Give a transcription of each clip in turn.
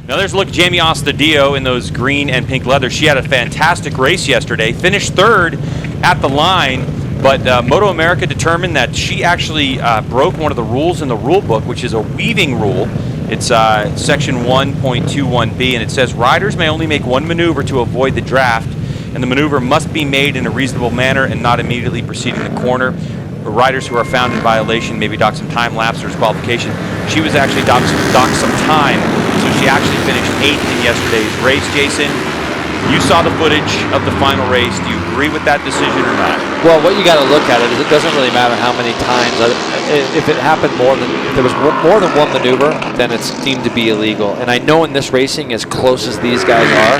Now there's a look at Jamie Ostadio in those green and pink leathers. She had a fantastic race yesterday, finished third at the line, but MotoAmerica determined that she actually broke one of the rules in the rule book, which is a weaving rule. It's section 1.21b, and it says riders may only make one maneuver to avoid the draft, and the maneuver must be made in a reasonable manner and not immediately preceding the corner. Riders who are found in violation may be docked some time lapse or disqualification. She was actually docked some time, so she actually finished 8th in yesterday's race. Jason, you saw the footage of the final race. Do you agree with that decision or not? Well, what you got to look at it is it doesn't really matter how many times. If it happened if there was more than one maneuver, then it's deemed to be illegal. And I know in this racing, as close as these guys are,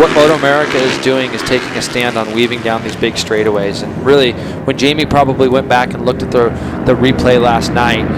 what MotoAmerica is doing is taking a stand on weaving down these big straightaways. And really, when Jamie probably went back and looked at the replay last night,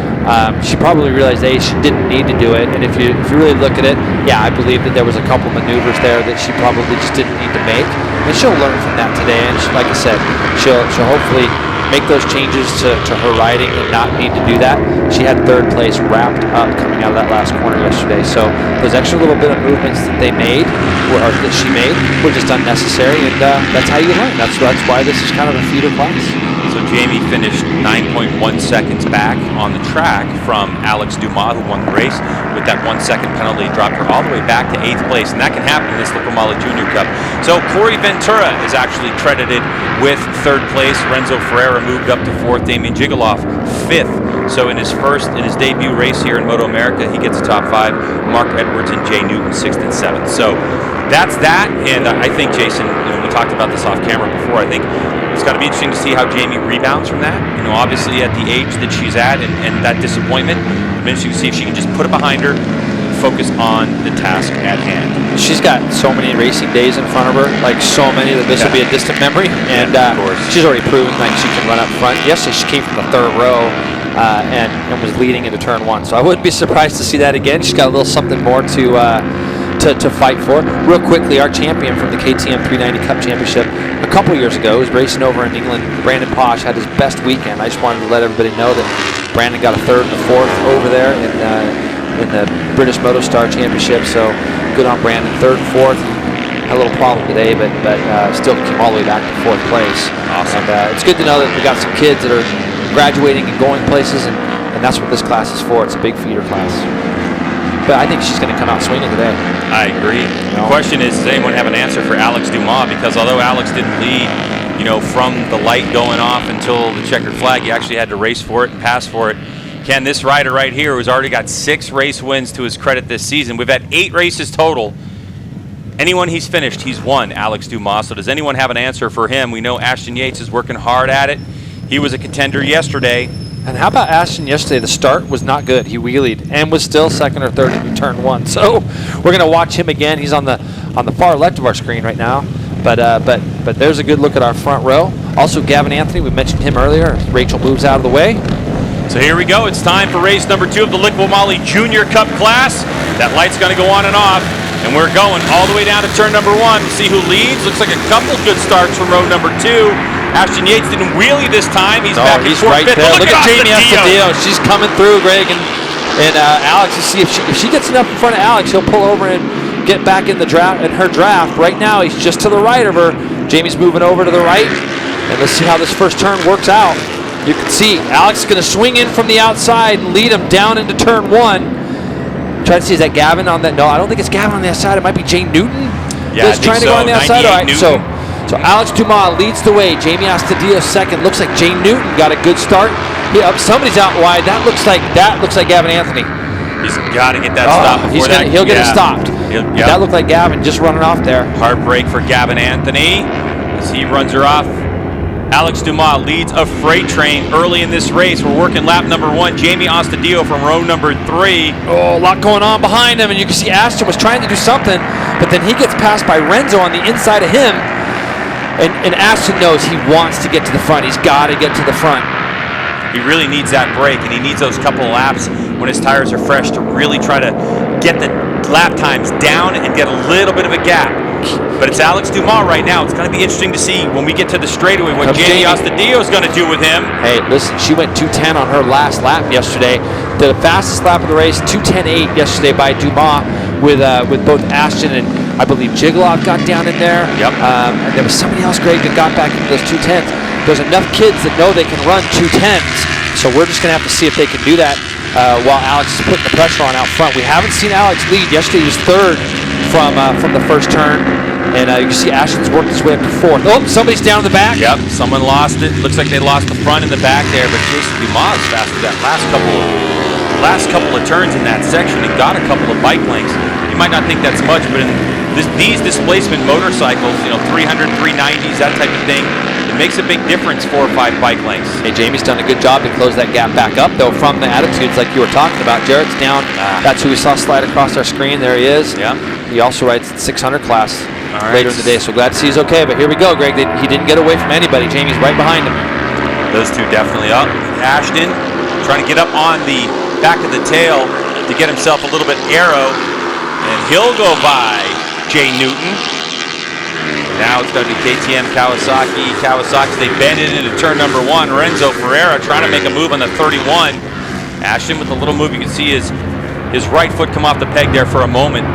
she probably realized, A, she didn't need to do it. And if you really look at it, yeah, I believe that there was a couple maneuvers there that she probably just didn't need to make. And she'll learn from that today. And she, like I said, she'll hopefully make those changes to her riding and not need to do that. She had third place wrapped up coming out of that last corner yesterday. So those extra little bit of movements that they made, or that she made, were just unnecessary, and that's how you learn. That's why this is kind of a feeder class. So Jamie finished 9.1 seconds back on the track from Alex Dumas, who won the race. With that 1 second penalty, dropped her all the way back to 8th place, and that can happen in this Moly Junior Cup. So Corey Ventura is actually credited with 3rd place. Renzo Ferreira moved up to 4th. Damien Gigoloff 5th. So in his debut race here in MotoAmerica, he gets a top 5. Mark Edwards and Jay Newton 6th and 7th. So that's that, and I think, Jason, we talked about this off camera before. I think it's got to be interesting to see how Jamie rebounds from that. Obviously at the age that she's at and that disappointment, it'll be interesting to see if she can just put it behind her, focus on the task at hand. She's got so many racing days in front of her, like so many that this will be a distant memory. And she's already proven that she can run up front. Yesterday she came from the 3rd row and was leading into turn 1. So I wouldn't be surprised to see that again. She's got a little something more to fight for. Real quickly, our champion from the KTM 390 Cup Championship a couple years ago was racing over in England. Brandon Posh had his best weekend. I just wanted to let everybody know that Brandon got a 3rd and a 4th over there in the British MotoStar Championship. So good on Brandon. 3rd and 4th. Had a little problem today, but still came all the way back to 4th place. Awesome. And it's good to know that we got some kids that are graduating and going places, and that's what this class is for. It's a big feeder class. But I think she's going to come out swinging today. I agree. The question is, does anyone have an answer for Alex Dumas? Because although Alex didn't lead, from the light going off until the checkered flag, he actually had to race for it and pass for it. Can this rider right here, who's already got 6 race wins to his credit this season, we've had 8 races total. Anyone he's finished, he's won, Alex Dumas. So does anyone have an answer for him? We know Ashton Yates is working hard at it. He was a contender yesterday. And how about Ashton yesterday? The start was not good. He wheelied and was still 2nd or 3rd in turn 1. So we're going to watch him again. He's on the far left of our screen right now. But there's a good look at our front row. Also, Gavin Anthony, we mentioned him earlier. Rachel moves out of the way. So here we go. It's time for race number 2 of the Liqui Moly Junior Cup class. That light's going to go on and off. And we're going all the way down to turn number 1. See who leads. Looks like a couple good starts from row number 2. Ashton Yates didn't wheelie this time. He's back in 4th. Right there. Look at Jamie Ostadio. She's coming through, Greg. And Alex, you see, if she gets enough in front of Alex, he'll pull over and get back in her draft. Right now, he's just to the right of her. Jamie's moving over to the right. And let's see how this first turn works out. You can see Alex is going to swing in from the outside and lead him down into turn 1. Try to see, is that Gavin on that? No, I don't think it's Gavin on the outside. It might be Jay Newton. Yeah, that's trying to go on the outside. All right, so Alex Dumas leads the way. Jamie Ostadio 2nd. Looks like Jay Newton got a good start. Somebody's out wide. That looks like Gavin Anthony. He's got to get that stop before he'll get it stopped. That looked like Gavin just running off there. Heartbreak for Gavin Anthony as he runs her off. Alex Dumas leads a freight train early in this race. We're working lap number 1. Jamie Ostadio from row number 3. Oh, a lot going on behind him, and you can see Ashton was trying to do something, but then he gets passed by Renzo on the inside of him, and Ashton knows he wants to get to the front. He's got to get to the front. He really needs that break, and he needs those couple laps when his tires are fresh to really try to get the lap times down and get a little bit of a gap. But it's Alex Dumas right now. It's going to be interesting to see when we get to the straightaway what Jamie Ostadio is going to do with him. Hey, listen, she went 2:10 on her last lap yesterday. The fastest lap of the race, 2:10.8 yesterday by Dumas. with both Ashton and I believe Jigalov got down in there. Yep. And there was somebody else, Greg, that got back into those 210s. There's enough kids that know they can run 210s, so we're just going to have to see if they can do that while Alex is putting the pressure on out front. We haven't seen Alex lead. Yesterday he was third from the first turn. And you can see Ashton's worked his way up to fourth. Oh, somebody's down in the back. Yep, someone lost it. Looks like they lost the front and the back there, but Jason Dumas fast with that last couple of turns in that section. He got a couple of bike lengths. You might not think that's much, but in these displacement motorcycles, 300, 390s, that type of thing, it makes a big difference, 4 or 5 bike lengths. Hey, Jamie's done a good job to close that gap back up, though, from the attitudes like you were talking about. Jarrett's down. That's who we saw slide across our screen. There he is. Yeah. He also rides the 600 class. Later in the day, so glad to see he's okay. But here we go, Greg. He didn't get away from anybody. Jamie's right behind him. Those two definitely up. Ashton trying to get up on the back of the tail to get himself a little bit arrow, and he'll go by Jay Newton. Now it's going to be KTM Kawasaki. They bend it into turn number 1. Renzo Ferreira trying to make a move on the 31. Ashton with a little move. You can see his right foot come off the peg there for a moment.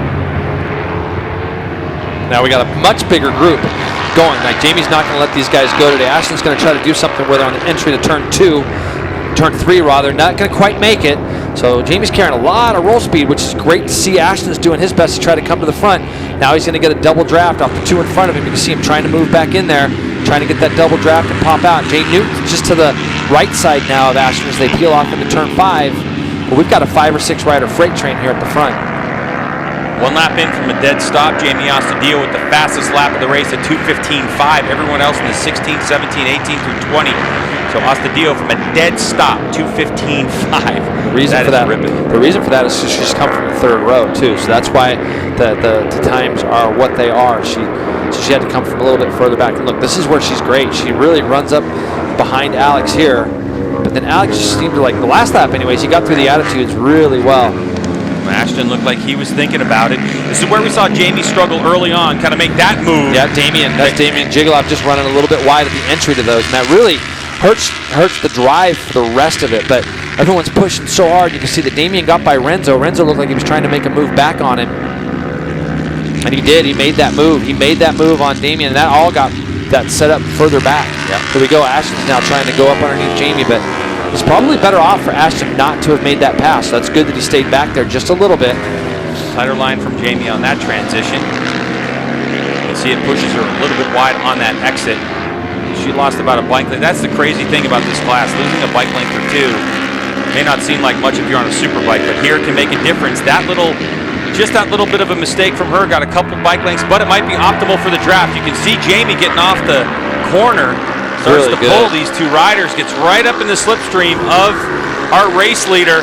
Now we got a much bigger group going. Like, Jamie's not going to let these guys go today. Ashton's going to try to do something where they're on the entry to turn 3 rather. Not going to quite make it. So Jamie's carrying a lot of roll speed, which is great to see. Ashton's doing his best to try to come to the front. Now he's going to get a double draft off the 2 in front of him. You can see him trying to move back in there, trying to get that double draft and pop out. Jay Newton's just to the right side now of Ashton as they peel off into turn 5. But we've got a 5 or 6 rider freight train here at the front. 1 lap in from a dead stop. Jamie Ostadio with the fastest lap of the race at 2:15.5. Everyone else in the 16, 17, 18 through 20. So Ostadio from a dead stop, 2:15.5. The reason for that is she's come from the 3rd row too. So that's why the times are what they are. So she had to come from a little bit further back. And look, this is where she's great. She really runs up behind Alex here. But then Alex just seemed to, like the last lap anyways, he got through the attitudes really well. Ashton looked like he was thinking about it. This is where we saw Jamie struggle early on, kind of make that move. Yeah, that's Damian Jigalov just running a little bit wide at the entry to those, and that really hurts the drive for the rest of it. But everyone's pushing so hard. You can see that Damian got by Renzo. Renzo looked like he was trying to make a move back on him, and he did. He made that move. He made that move on Damian, and that all got that set up further back. Yep. Here we go. Ashton's now trying to go up underneath Jamie, but it's probably better off for Ashton not to have made that pass. So that's good that he stayed back there just a little bit. Tighter line from Jamie on that transition. You can see it pushes her a little bit wide on that exit. She lost about a bike length. That's the crazy thing about this class. Losing a bike length or 2 may not seem like much if you're on a super bike, but here it can make a difference. Just that little bit of a mistake from her got a couple bike lengths, but it might be optimal for the draft. You can see Jamie getting off the corner. Starts to pull these 2 riders, gets right up in the slipstream of our race leader.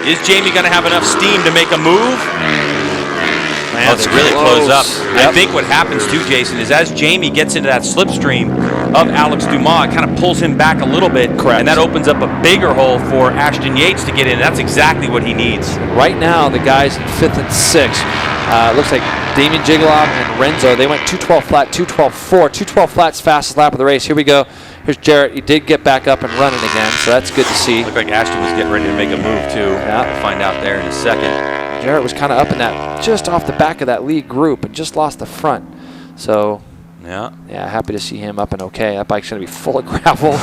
Is Jamie going to have enough steam to make a move? Man, it's really close up. Yep. I think what happens too, Jason, is as Jamie gets into that slipstream of Alex Dumas, it kind of pulls him back a little bit. Correct. And that opens up a bigger hole for Ashton Yates to get in. That's exactly what he needs. Right now, the guys in 5th and 6th. Looks like Damian Jigalov and Renzo, they went 2:12 flat, 2:12.4. 2:12 flat's fastest lap of the race. Here we go. Here's Jarrett. He did get back up and running again, so that's good to see. Looked like Ashton was getting ready to make a move too. Yeah. We'll find out there in a second. Jarrett was kind of up in that, just off the back of that lead group and just lost the front. So, yeah, happy to see him up and okay. That bike's going to be full of gravel.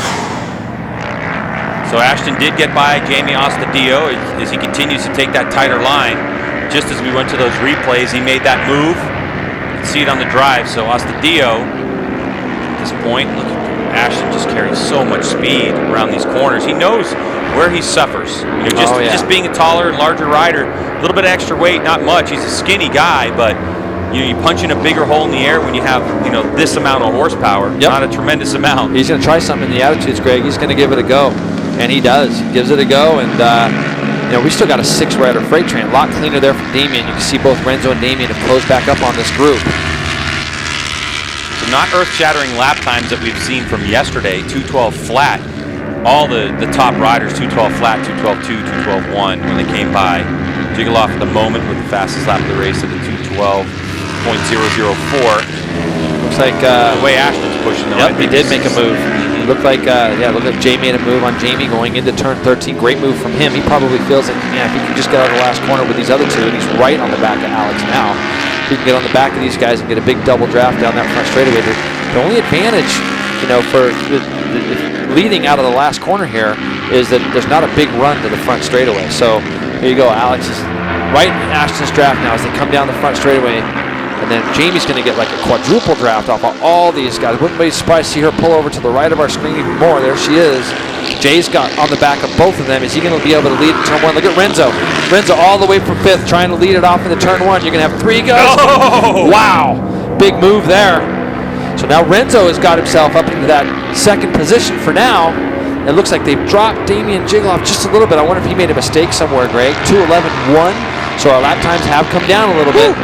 So Ashton did get by Jamie Ostadio as he continues to take that tighter line. Just as we went to those replays, he made that move. You can see it on the drive. So Ostadio, at this point, look, Ashton just carries so much speed around these corners. He knows where he suffers. Just being a taller and larger rider, a little bit of extra weight, not much. He's a skinny guy, but you punch in a bigger hole in the air when you have this amount of horsepower. Yep. Not a tremendous amount. He's going to try something in the attitudes, Greg. He's going to give it a go, and he does. He gives it a go, and we still got a 6-rider freight train. A lot cleaner there from Damian. You can see both Renzo and Damian have closed back up on this group. So not earth-shattering lap times that we've seen from yesterday. 2:12 flat. All the top riders, 2:12 flat, 2:12.2, 2:12.1 when they came by. Jigalov at the moment with the fastest lap of the race at the 2:12.004. Looks like the way Ashton's pushing, though. Yep, he did make a move. Looked like, looked like Jay made a move on Jamie going into turn 13. Great move from him. He probably feels like, man, if he can just get out of the last corner with these other two, and he's right on the back of Alex now. If he can get on the back of these guys and get a big double draft down that front straightaway. The only advantage, for leading out of the last corner here is that there's not a big run to the front straightaway. So here you go. Alex is right in Ashton's draft now as they come down the front straightaway. And then Jamie's going to get like a quadruple draft off of all these guys. Wouldn't be surprised to see her pull over to the right of our screen even more. There she is. Jay's got on the back of both of them. Is he going to be able to lead in turn 1? Look at Renzo. Renzo all the way from 5th trying to lead it off into turn 1. You're going to have 3 guys. Oh! Wow. Big move there. So now Renzo has got himself up into that 2nd position for now. It looks like they've dropped Damian Jiggleoff just a little bit. I wonder if he made a mistake somewhere, Greg. 2:11.1. So our lap times have come down a little bit.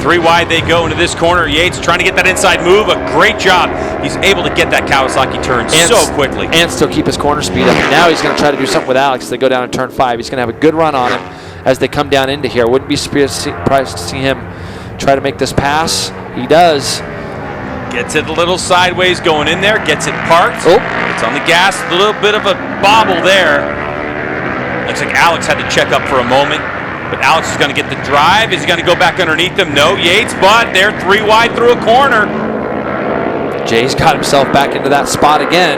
3 wide they go into this corner. Yates trying to get that inside move. A great job. He's able to get that Kawasaki turn so quickly. And still keep his corner speed up. And now he's going to try to do something with Alex as they go down in turn 5. He's going to have a good run on him as they come down into here. Wouldn't be surprised to see him try to make this pass. He does. Gets it a little sideways going in there. Gets it parked. Oh. It's on the gas. A little bit of a bobble there. Looks like Alex had to check up for a moment. But Alex is going to get the drive. Is he going to go back underneath them? No, Yates, but they're 3 wide through a corner. Jay's got himself back into that spot again.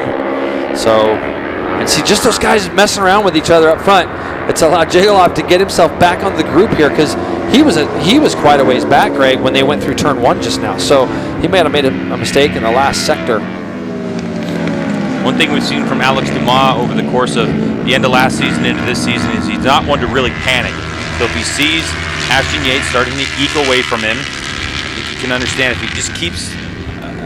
So, and see, just those guys messing around with each other up front, it's allowed Jiggleoff to get himself back on the group here because he was quite a ways back, Greg, when they went through turn 1 just now. So he may have made a mistake in the last sector. One thing we've seen from Alex Dumas over the course of the end of last season into this season is he's not one to really panic. So if he sees Ashton Yates starting to eke away from him, you can understand if he just keeps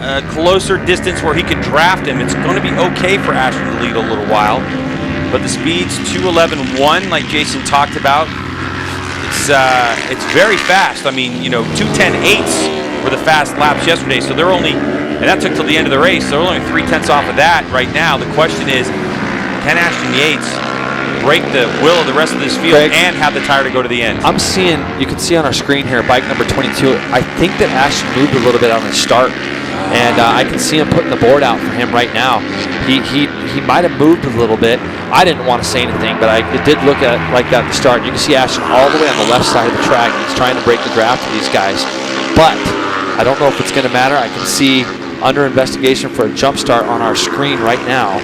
a closer distance where he can draft him, it's going to be okay for Ashton to lead a little while. But the speed's 2:11.1, like Jason talked about. It's very fast. I mean, 2:10.8s were the fast laps yesterday, so they're only, and that took till the end of the race, so they're only 3/10 off of that right now. The question is, can Ashton Yates break the will of the rest of this field, Greg, and have the tire to go to the end? I'm seeing, you can see on our screen here, bike number 22, I think that Ashton moved a little bit on his start. And I can see him putting the board out for him right now. He might have moved a little bit. I didn't want to say anything, but it did look like that at the start. You can see Ashton all the way on the left side of the track. He's trying to break the draft of these guys. But I don't know if it's going to matter. I can see under investigation for a jump start on our screen right now.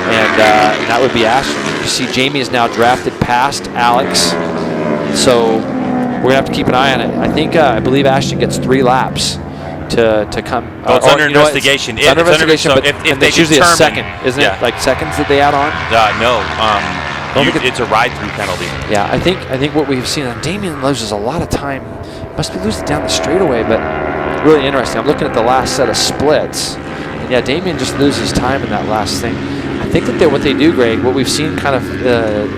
And that would be Ashton. You see Jamie is now drafted past Alex. So we're going to have to keep an eye on it. I believe Ashton gets 3 laps to come. Oh, it's under investigation. It's under investigation, but if they usually a second, isn't it? Like seconds that they add on? No. It's a ride-through penalty. Yeah, I think what we've seen, Damian loses a lot of time. Must be losing down the straightaway, but really interesting. I'm looking at the last set of splits. And yeah, Damian just loses time in that last thing. I think that what they do, Greg, what we've seen kind of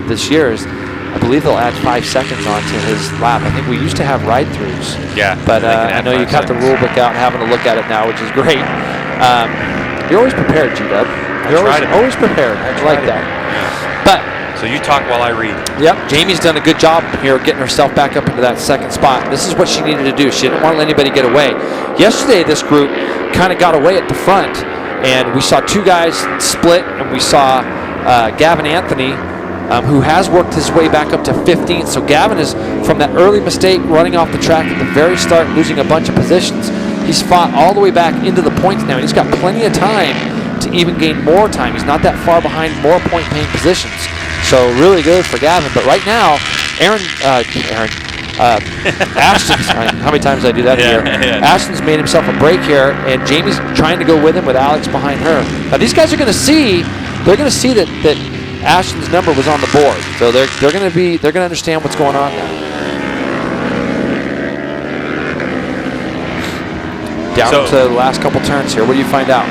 this year is, I believe they'll add 5 seconds onto his lap. I think we used to have ride-throughs. Yeah. But I know you got the rule book out and having a look at it now, which is great. You're always prepared, G-Dub. You're always prepared. I like that. Yeah. But so you talk while I read. Yep. Jamie's done a good job here getting herself back up into that 2nd spot. This is what she needed to do. She didn't want to let anybody get away. Yesterday, this group kind of got away at the front, and we saw 2 guys split, and we saw Gavin Anthony, who has worked his way back up to 15th. So Gavin is, from that early mistake running off the track at the very start, losing a bunch of positions. He's fought all the way back into the points now, and he's got plenty of time to even gain more time. He's not that far behind more point-paying positions. So really good for Gavin. But right now, Ashton's, how many times did I do that here? Yeah. Ashton's made himself a break here, and Jamie's trying to go with him with Alex behind her. Now these guys are going to see, that Ashton's number was on the board, so they're going to understand what's going on now. Down to the last couple turns here. What do you find out?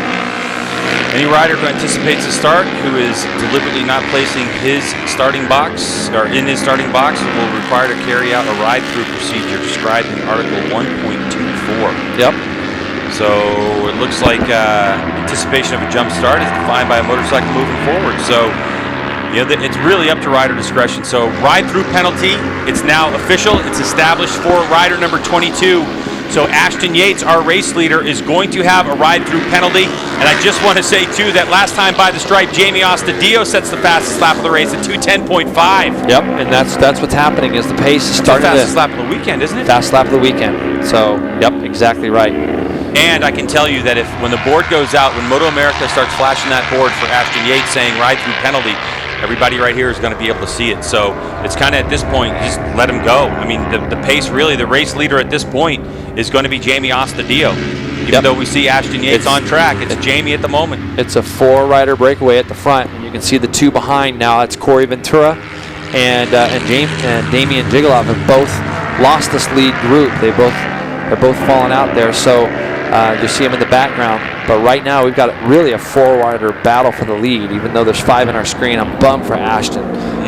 Any rider who anticipates a start, who is deliberately not placing his starting box or in his starting box, will require to carry out a ride-through procedure described in Article 1.24. Yep. So it looks like anticipation of a jump start is defined by a motorcycle moving forward. So it's really up to rider discretion. So ride-through penalty, it's now official. It's established for rider number 22. So Ashton Yates, our race leader, is going to have a ride-through penalty. And I just want to say, too, that last time by the stripe, Jamie Ostadillo sets the fastest lap of the race at 2:10.5. Yep, and that's what's happening is the pace is starting to... Fastest lap of the weekend, isn't it? Fast lap of the weekend. So, yep, exactly right. And I can tell you that when the board goes out, when MotoAmerica starts flashing that board for Ashton Yates saying ride-through penalty, everybody right here is going to be able to see it. So it's kind of at this point, just let him go. I mean, the pace, really, the race leader at this point is going to be Jamie Ostadillo. Even though we see Ashton Yates on track, it's Jamie at the moment. It's a 4-rider breakaway at the front, and you can see the 2 behind now. It's Corey Ventura and Damian Jigalov have both lost this lead group. They're both falling out there. So you see them in the background. But right now we've got really a 4-rider battle for the lead. Even though there's 5 in our screen, I'm bummed for Ashton.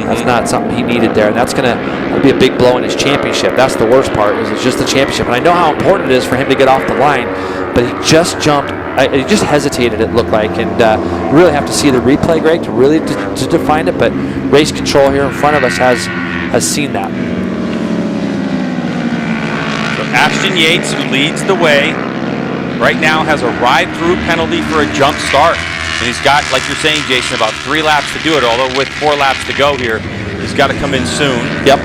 That's not something he needed there, and that'll be a big blow in his championship. That's the worst part, is it's just the championship. And I know how important it is for him to get off the line, but he just jumped. He just hesitated, it looked like, and you really have to see the replay, Greg, to really to define it. But race control here in front of us has seen that. So Ashton Yates, who leads the way, right now has a ride-through penalty for a jump start. And he's got, like you're saying, Jason, about 3 laps to do it, although with 4 laps to go here, he's got to come in soon. Yep.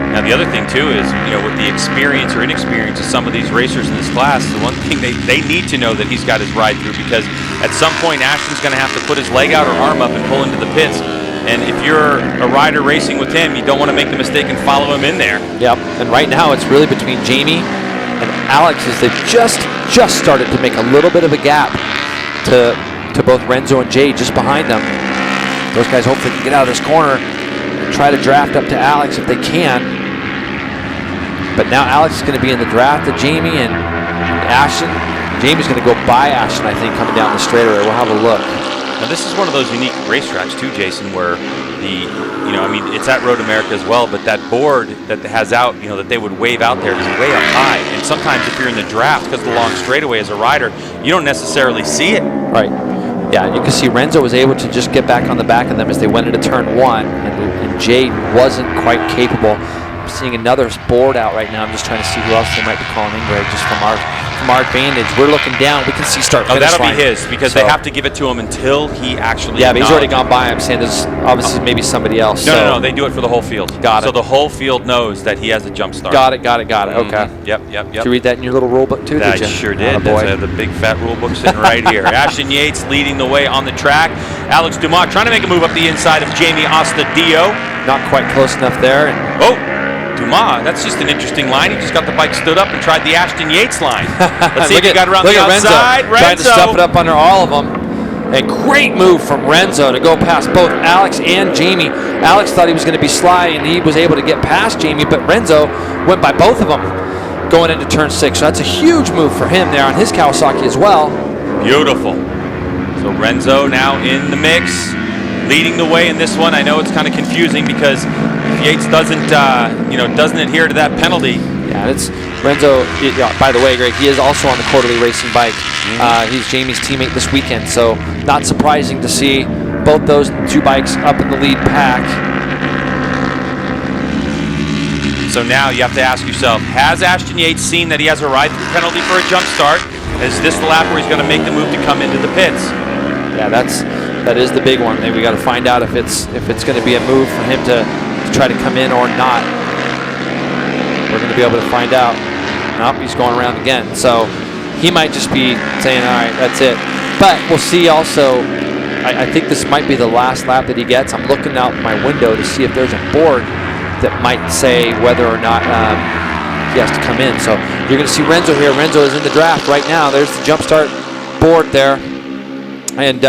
Now, the other thing, too, is, with the experience or inexperience of some of these racers in this class, the one thing they need to know that he's got his ride-through, because at some point, Ashton's going to have to put his leg out or arm up and pull into the pits. And if you're a rider racing with him, you don't want to make the mistake and follow him in there. Yep. And right now, it's really between Jamie and Alex, as they've just started to make a little bit of a gap to both Renzo and Jay just behind them. Those guys hopefully can get out of this corner and try to draft up to Alex if they can. But now Alex is going to be in the draft of Jamie and Ashton. Jamie's going to go by Ashton, I think, coming down the straightaway. We'll have a look. Now, this is one of those unique racetracks, too, Jason, where it's at Road America as well, but that board that has out, that they would wave out there is way up high. And sometimes if you're in the draft, because of the long straightaway as a rider, you don't necessarily see it. Right. Yeah, you can see Renzo was able to just get back on the back of them as they went into turn 1, and Jay wasn't quite capable. I'm seeing another board out right now. I'm just trying to see who else they might be calling in, Greg, just from our advantage. We're looking down. We can see start finish that'll line. Be his, because they have to give it to him until he actually. Yeah, but he's already gone by. I'm saying there's obviously maybe somebody else. No, they do it for the whole field. Got it. So the whole field knows that he has a jump start. Got it. Okay. Yep. Did you read that in your little rule book too? I did you? Sure did. I have the big fat rule book sitting right here. Ashton Yates leading the way on the track. Alex Dumas trying to make a move up the inside of Jamie Ostadillo. Not quite close enough there. Dumas, that's just an interesting line. He just got the bike stood up and tried the Ashton Yates line. Let's see if he got around the outside. Renzo trying to stuff it up under all of them. A great move from Renzo to go past both Alex and Jamie. Alex thought he was going to be sly, and he was able to get past Jamie, but Renzo went by both of them going into turn 6. So that's a huge move for him there on his Kawasaki as well. Beautiful. So Renzo now in the mix, leading the way in this one. I know it's kind of confusing because if Yates doesn't adhere to that penalty. Yeah, it's Renzo. By the way, Greg, he is also on the quarterly racing bike. He's Jamie's teammate this weekend, so not surprising to see both those 2 bikes up in the lead pack. So now you have to ask yourself, has Ashton Yates seen that he has a ride-through penalty for a jump start? Is this the lap where he's going to make the move to come into the pits? Yeah, that is the big one. We got to find out if it's going to be a move for him to try to come in or not. We're going to be able to find out. Nope, he's going around again. So he might just be saying, all right, that's it. But we'll see also, I think this might be the last lap that he gets. I'm looking out my window to see if there's a board that might say whether or not he has to come in. So you're going to see Renzo here. Renzo is in the draft right now. There's the jump start board there. And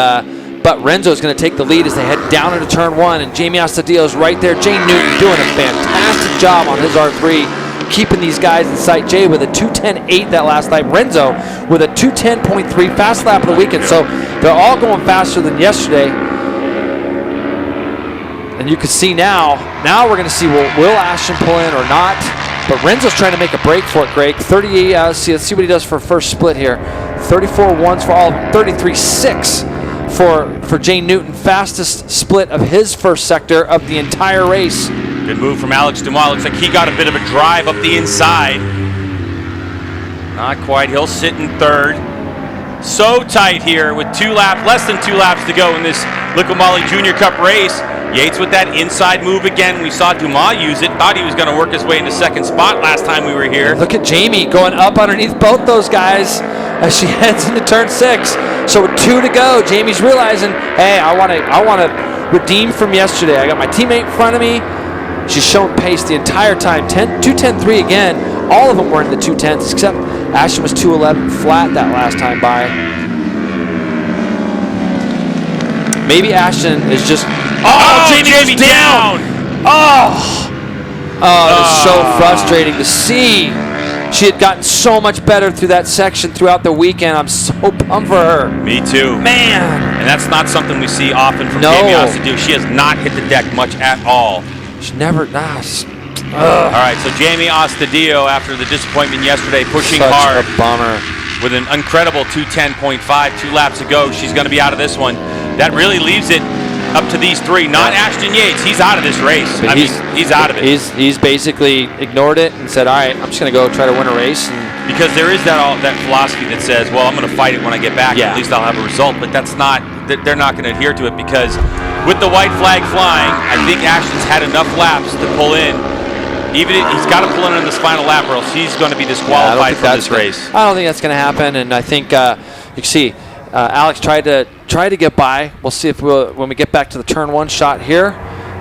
but Renzo is going to take the lead as they head down into turn 1, and Jamie Ostadillo is right there. Jay Newton doing a fantastic job on his R3, keeping these guys in sight. Jay with a 2:10.8 that last lap. Renzo with a 2:10.3 fast lap of the weekend. So they're all going faster than yesterday. And you can see now we're going to see will Ashton pull in or not. But Renzo's trying to make a break for it, Greg. 38. Let's see what he does for first split here. 34 ones for all of them. 33.6 for Jay Newton. Fastest split of his first sector of the entire race. Good move from Alex Dumas. Looks like he got a bit of a drive up the inside. Not quite. He'll sit in third. So tight here with less than 2 laps to go in this Liqui Junior Cup race. Yates with that inside move again. We saw Dumas use it. Thought he was going to work his way into second spot last time we were here. Look at Jamie going up underneath both those guys as she heads into turn 6. So with 2 to go, Jamie's realizing, hey, I want to redeem from yesterday. I got my teammate in front of me. She's shown pace the entire time. 2:10.3 again. All of them were in the 2:10s, except Ashton was 2:11 flat that last time by. Maybe Ashton is just. Oh, Jamie down! It's so frustrating to see. She had gotten so much better through that section throughout the weekend. I'm so bummed for her. Me too. Man. And that's not something we see often from No. Jamie Ostadio. She has not hit the deck much at all. She never. All right, so Jamie Ostadio, after the disappointment yesterday, pushing Such hard a bummer. with an incredible 2:10.5, 2 laps to go. She's going to be out of this one. That really leaves it up to these 3. Not Ashton Yates. He's out of this race. But he's out of it. He's basically ignored it and said, all right, I'm just going to go try to win a race. And Because there is that philosophy that says, well, I'm going to fight it when I get back. Yeah. At least I'll have a result. But that's not. They're not going to adhere to it because with the white flag flying, I think Ashton's had enough laps to pull in. He's got to pull in on this final lap, or else he's going to be disqualified from this race. I don't think that's going to happen, and I think you can see Alex tried to get by. We'll see if when we get back to the turn 1 shot here.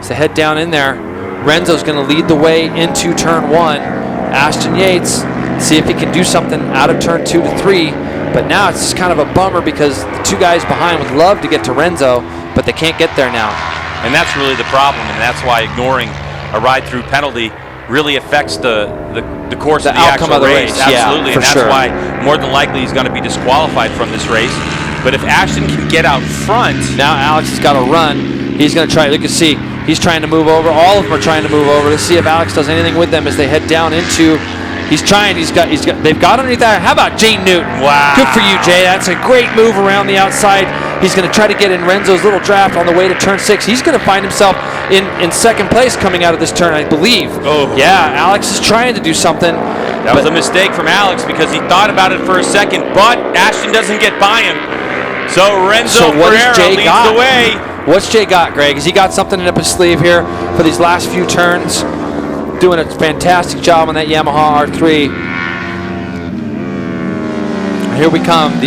So head down in there. Renzo's going to lead the way into turn 1. Ashton Yates, see if he can do something out of turn 2 to 3. But now it's just kind of a bummer because the 2 guys behind would love to get to Renzo, but they can't get there now. And that's really the problem, and that's why ignoring a ride-through penalty really affects the course of the outcome actual of the race. race. Absolutely, Yeah, and that's for sure. why more than likely he's going to be disqualified from this race. But if Ashton can get out front, Now Alex has got to run. He's going to try. Look and see. He's trying to move over. All of them are trying to move over. Let's see if Alex does anything with them as they head down into. He's trying. They've got underneath that. How about Jay Newton? Wow. Good for you, Jay. That's a great move around the outside. He's going to try to get in Renzo's little draft on the way to turn 6. He's going to find himself in second place coming out of this turn, I believe. Oh. Yeah, Alex is trying to do something. that was a mistake from Alex because he thought about it for a second, but Ashton doesn't get by him. So Renzo what Ferreira has Jay leads got? the way. What's Jay got, Greg? Has he got something up his sleeve here for these last few turns? Doing a fantastic job on that Yamaha R3. Here we come.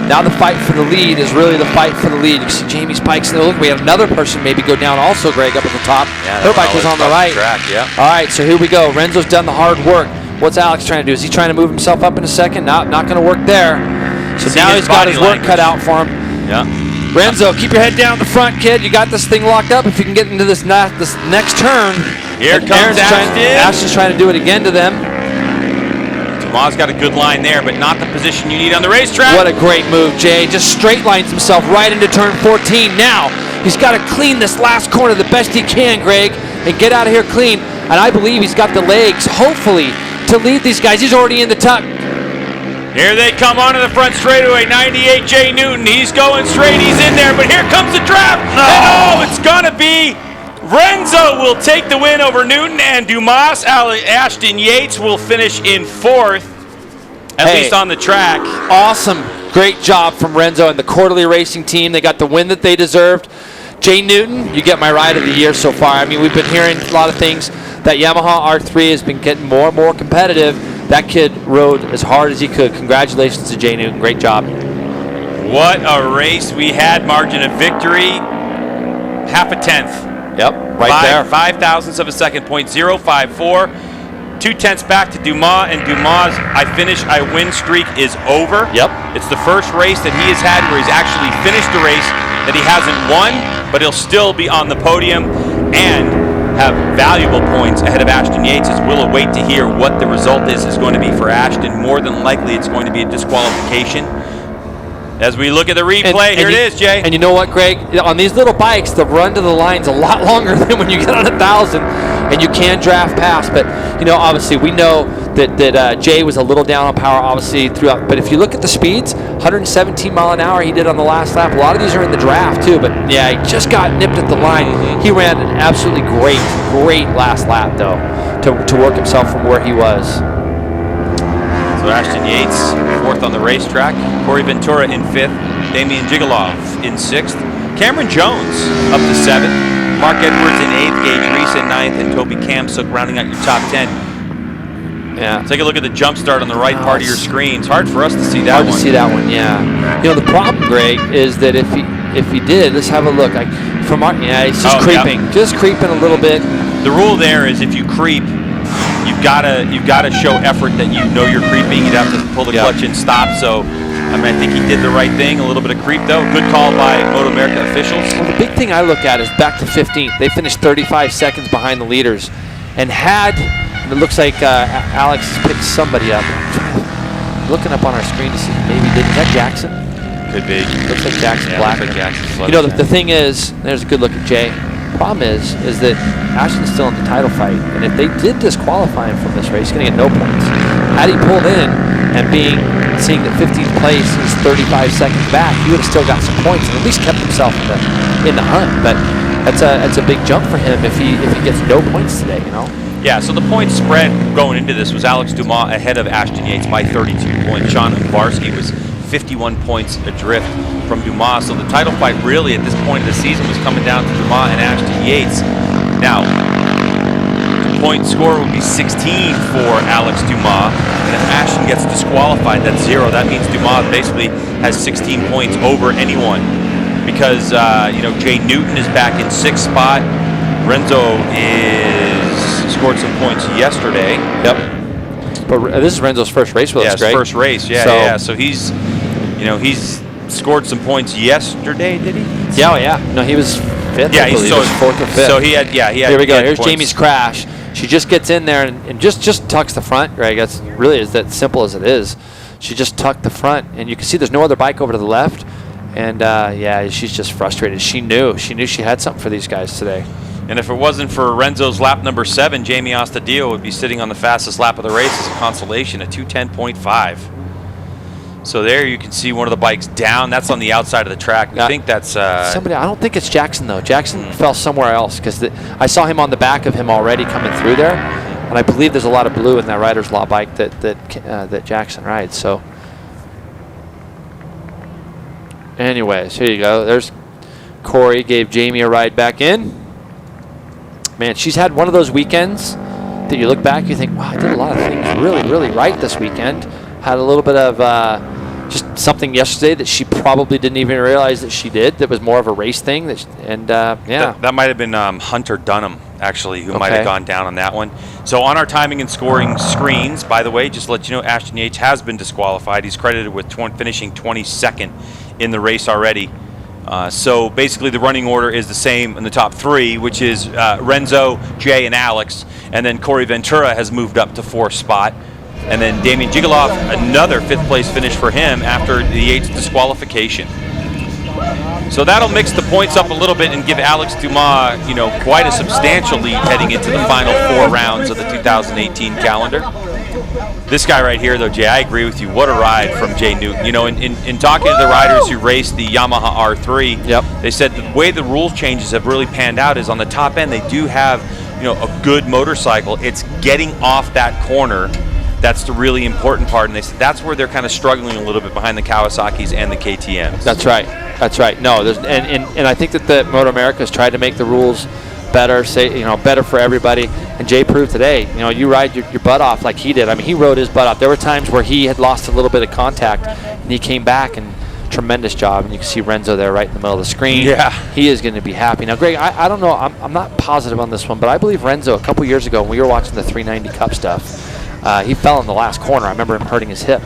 Now the fight for the lead is really the fight for the lead. You see Jamie Spikes in there. Look, we have another person maybe go down also, Greg, up at the top. Yeah, her bike was on the right. Track, yeah. All right, so here we go. Renzo's done the hard work. What's Alex trying to do? Is he trying to move himself up in a second? Not going to work there. So See now his he's got body his work language. cut out for him. Yeah. Renzo, keep your head down the front, kid. You got this thing locked up. If you can get into this next turn. Here And comes Ashton. Ashton's trying to do it again to them. Dumas got a good line there, but not the position you need on the racetrack. What a great move, Jay. Just straight lines himself right into turn 14. Now, he's got to clean this last corner the best he can, Greg, and get out of here clean. And I believe he's got the legs, hopefully, to lead these guys. He's already in the tuck. Here they come onto the front straightaway. 98 Jay Newton. He's going straight. He's in there, but here comes the draft. And it's going to be Renzo will take the win over Newton, and Dumas Ashton Yates will finish in 4th, at least on the track. Awesome. Great job from Renzo and the quarterly racing team. They got the win that they deserved. Jay Newton, you get my ride of the year so far. I mean, we've been hearing a lot of things. That Yamaha R3 has been getting more and more competitive. That kid rode as hard as he could. Congratulations to Jay Newton. Great job. What a race we had. Margin of victory, half a tenth. Yep, right there. 5,000ths of a second, .054. 2/10 back to Dumas, and Dumas' I win streak is over. Yep. It's the first race that he has had where he's actually finished a race that he hasn't won, but he'll still be on the podium and have valuable points ahead of Ashton Yates, as we'll await to hear what the result is going to be for Ashton. More than likely, it's going to be a disqualification. As we look at the replay, here it is, Jay. And you know what, Greg? On these little bikes, the run to the line's a lot longer than when you get on 1,000, and you can draft past. But, you know, obviously, we know that Jay was a little down on power, obviously, throughout. But if you look at the speeds, 117 mile an hour he did on the last lap. A lot of these are in the draft, too. But, yeah, he just got nipped at the line. He ran an absolutely great last lap, though, to work himself from where he was. So Ashton Yates, 4th on the racetrack. Corey Ventura in 5th. Damian Jigalov in 6th. Cameron Jones up to 7th. Mark Edwards in 8th. Gage Reese in 9th. And Toby Kamsuk rounding out your top 10. Yeah. Take a look at the jump start on the right part of your screen. It's hard for us to see that one. Hard to see that one, yeah. You know, the problem, Greg, is that if he did, let's have a look. He's just creeping. Yep. Just creeping a little bit. The rule there is if you creep, you've gotta show effort that you know you're creeping. You'd have to pull the clutch and stop. So, I mean, I think he did the right thing. A little bit of creep though. Good call by MotoAmerica officials. Well, the big thing I look at is back to 15th. They finished 35 seconds behind the leaders, and it looks like Alex has picked somebody up. I'm looking up on our screen to see is that Jackson? Could be. Looks like Jackson Black. Looks like Jackson's You know, the thing is, there's a good look at Jay. Problem is that Ashton's still in the title fight, and if they did disqualify him from this race, he's going to get no points. Had he pulled in and seeing that 15th place is 35 seconds back, he would have still got some points and at least kept himself in the hunt. But that's a big jump for him if he gets no points today. You know. Yeah, so the point spread going into this was Alex Dumas ahead of Ashton Yates by 32 points. Sean Uvarski was 51 points adrift from Dumas. So the title fight really at this point of the season was coming down to Dumas and Ashton Yates. Now, the point score would be 16 for Alex Dumas. And if Ashton gets disqualified, that's 0. That means Dumas basically has 16 points over anyone. Because, Jay Newton is back in 6th spot. Renzo scored some points yesterday. Yep. But this is Renzo's first race with us, Greg. First race. Yeah. So he's scored some points yesterday. Did he? Yeah. No, he was 5th. Yeah, he's 4th or 5th. So he had. Here we go. Here's Jamie's crash. She just gets in there and just tucks the front, Greg. That's really is that simple as it is. She just tucked the front, and you can see there's no other bike over to the left. And she's just frustrated. She knew she had something for these guys today. And if it wasn't for Renzo's lap number 7, Jamie Astudillo would be sitting on the fastest lap of the race as a consolation at 2:10.5. So there you can see one of the bikes down. That's on the outside of the track. I think that's somebody. I don't think it's Jackson though. Jackson fell somewhere else because I saw him on the back of him already coming through there, and I believe there's a lot of blue in that Riders Law bike that Jackson rides. So, anyways, here you go. There's Corey gave Jamie a ride back in. Man, she's had one of those weekends that you look back, you think, wow, I did a lot of things really, really right this weekend. Had a little bit of just something yesterday that she probably didn't even realize that she did. That was more of a race thing. That might have been Hunter Dunham, actually, who might have gone down on that one. So on our timing and scoring screens, by the way, just to let you know, Ashton Yates has been disqualified. He's credited with finishing 22nd in the race already. So basically the running order is the same in the top 3, which is Renzo, Jay, and Alex. And then Corey Ventura has moved up to 4th spot. And then Damian Jigalov, another 5th place finish for him after the Yates disqualification. So that'll mix the points up a little bit and give Alex Dumas, quite a substantial lead heading into the final 4 rounds of the 2018 calendar. This guy right here, though, Jay, I agree with you. What a ride from Jay Newton. In talking to the riders who raced the Yamaha R3, they said the way the rule changes have really panned out is on the top end they do have, a good motorcycle. It's getting off that corner. That's the really important part, and they said that's where they're kind of struggling a little bit behind the Kawasaki's and the KTM's. That's right. No, and I think that the MotoAmerica has tried to make the rules better, better for everybody. And Jay proved today, you ride your butt off like he did. I mean, he rode his butt off. There were times where he had lost a little bit of contact, and he came back and tremendous job. And you can see Renzo there right in the middle of the screen. Yeah, he is going to be happy. Now, Greg, I don't know. I'm not positive on this one, but I believe Renzo a couple years ago when we were watching the 390 Cup stuff. He fell in the last corner. I remember him hurting his hip.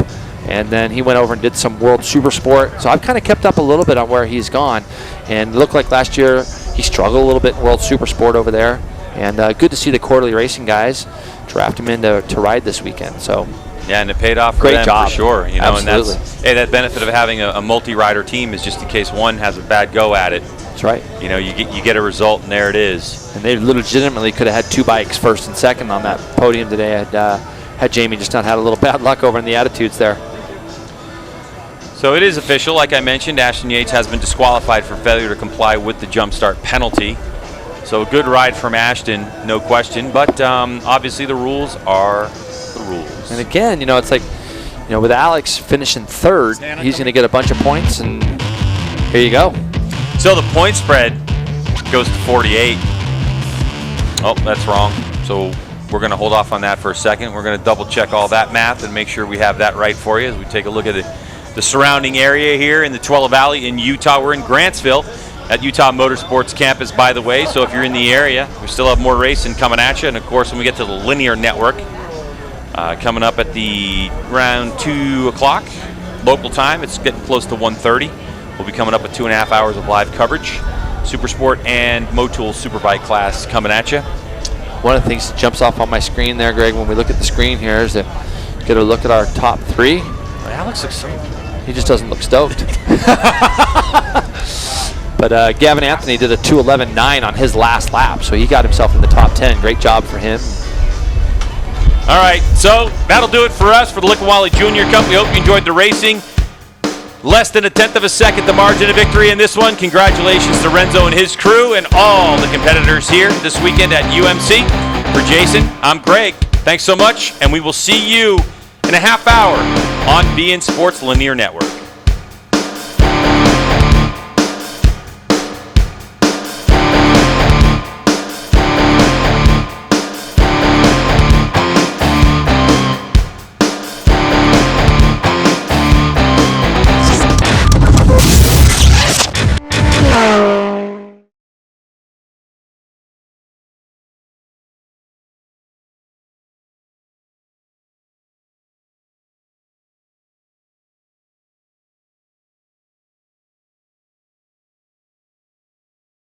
And then he went over and did some World Super Sport. So I've kind of kept up a little bit on where he's gone. And it looked like last year he struggled a little bit in World Super Sport over there. And good to see the quarterly racing guys draft him in to ride this weekend. So yeah, and it paid off for great them job. For sure. Absolutely. And that benefit of having a multi-rider team is just in case one has a bad go at it. That's right. You get a result, and there it is. And they legitimately could have had 2 bikes, 1st and 2nd, on that podium today. Had Jamie just not had a little bad luck over in the attitudes there. So it is official. Like I mentioned, Ashton Yates has been disqualified for failure to comply with the jump start penalty. So a good ride from Ashton, no question. But obviously the rules are the rules. And again, it's like You know, with Alex finishing third, he's going to get a bunch of points, and here you go. So the point spread goes to 48. Oh, that's wrong. So we're going to hold off on that for a second. We're going to double check all that math and make sure we have that right for you as we take a look at the surrounding area here in the Tuella Valley in Utah. We're in Grantsville at Utah Motorsports Campus, by the way. So if you're in the area, we still have more racing coming at you. And of course, when we get to the linear network, coming up at the around 2 o'clock local time, it's getting close to 1:30. We'll be coming up with 2.5 hours of live coverage. Supersport and Motul Superbike class coming at you. One of the things that jumps off on my screen there, Greg, when we look at the screen here is that get a look at our top 3. Alex looks so... He just doesn't look stoked. But Gavin Anthony did a 2:11.9 on his last lap, so he got himself in the top 10. Great job for him. All right, so that'll do it for us for the Liqui Junior Cup. We hope you enjoyed the racing. Less than 1/10 of a second, the margin of victory in this one. Congratulations to Renzo and his crew and all the competitors here this weekend at UMC. For Jason, I'm Greg. Thanks so much, and we will see you in a half hour on beIN Sports Linear Network.